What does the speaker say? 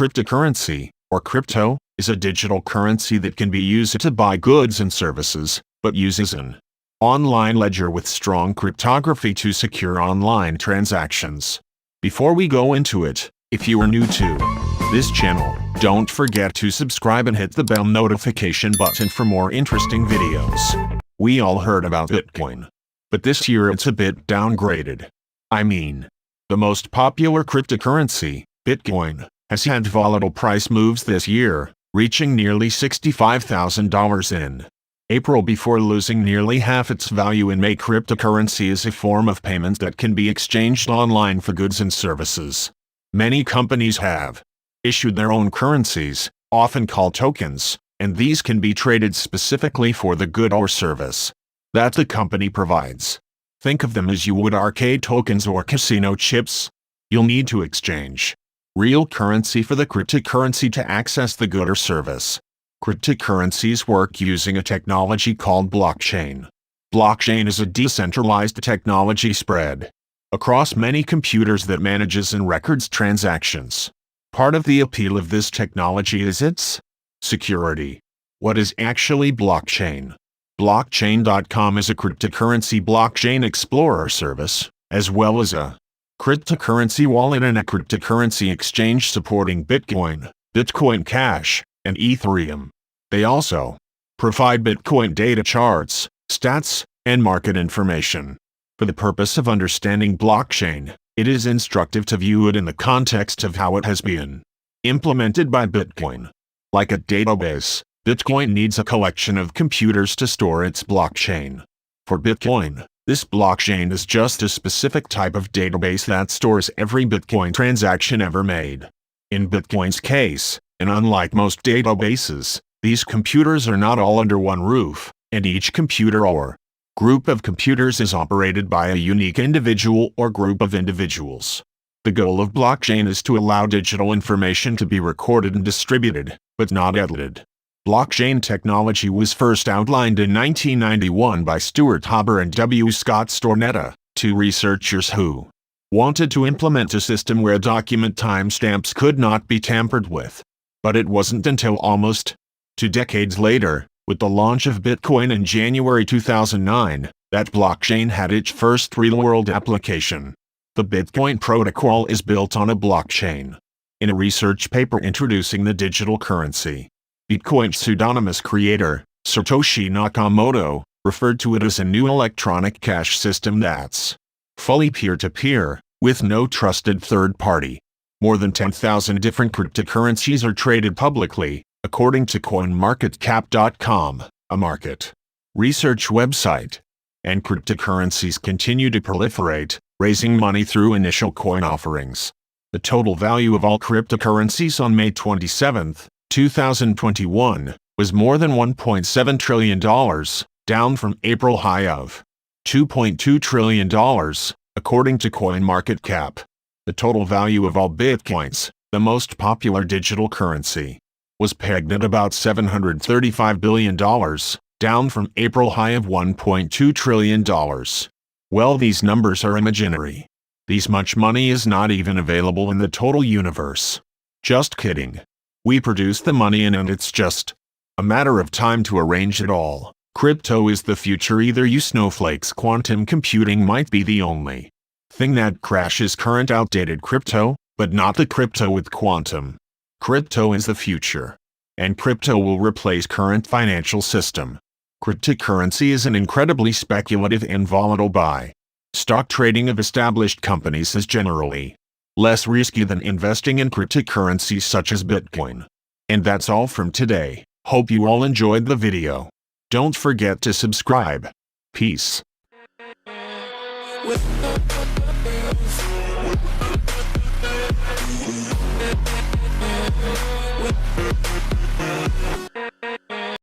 Cryptocurrency, or crypto, is a digital currency that can be used to buy goods and services, but uses an online ledger with strong cryptography to secure online transactions. Before we go into it, if you are new to this channel, don't forget to subscribe and hit the bell notification button for more interesting videos. We all heard about Bitcoin, but this year it's a bit downgraded. I mean, the most popular cryptocurrency, Bitcoin, has had volatile price moves this year, reaching nearly $65,000 in April before losing nearly half its value in May. Cryptocurrency is a form of payment that can be exchanged online for goods and services. Many companies have issued their own currencies, often called tokens, and these can be traded specifically for the good or service that the company provides. Think of them as you would arcade tokens or casino chips. You'll need to exchange real currency for the cryptocurrency to access the good or service. Cryptocurrencies work using a technology called blockchain. Blockchain is a decentralized technology spread across many computers that manages and records transactions. Part of the appeal of this technology is its security. What is actually blockchain? Blockchain.com is a cryptocurrency blockchain explorer service, as well as a cryptocurrency wallet and a cryptocurrency exchange supporting Bitcoin, Bitcoin Cash, and Ethereum. They also provide Bitcoin data charts, stats, and market information. For the purpose of understanding blockchain, it is instructive to view it in the context of how it has been implemented by Bitcoin. Like a database, Bitcoin needs a collection of computers to store its blockchain. For Bitcoin, this blockchain is just a specific type of database that stores every Bitcoin transaction ever made. In Bitcoin's case, and unlike most databases, these computers are not all under one roof, and each computer or group of computers is operated by a unique individual or group of individuals. The goal of blockchain is to allow digital information to be recorded and distributed, but not edited. Blockchain technology was first outlined in 1991 by Stuart Haber and W. Scott Stornetta, two researchers who wanted to implement a system where document timestamps could not be tampered with. But it wasn't until almost 2 decades later, with the launch of Bitcoin in January 2009, that blockchain had its first real-world application. The Bitcoin protocol is built on a blockchain. In a research paper introducing the digital currency, Bitcoin's pseudonymous creator, Satoshi Nakamoto, referred to it as a new electronic cash system that's fully peer-to-peer, with no trusted third party. More than 10,000 different cryptocurrencies are traded publicly, according to CoinMarketCap.com, a market research website. And cryptocurrencies continue to proliferate, raising money through initial coin offerings. The total value of all cryptocurrencies on May 27, 2021, was more than $1.7 trillion, down from April high of $2.2 trillion, according to CoinMarketCap. The total value of all Bitcoins, the most popular digital currency, was pegged at about $735 billion, down from April high of $1.2 trillion. Well, these numbers are imaginary. This much money is not even available in the total universe. Just kidding. We produce the money and it's just a matter of time to arrange it all. Crypto is the future. Either you snowflakes. Quantum computing might be the only thing that crashes current outdated crypto, but not the crypto with quantum. Crypto is the future, and crypto will replace current financial system. Cryptocurrency is an incredibly speculative and volatile buy. Stock trading of established companies is generally less risky than investing in cryptocurrencies such as Bitcoin. And that's all from today. Hope you all enjoyed the video. Don't forget to subscribe. Peace.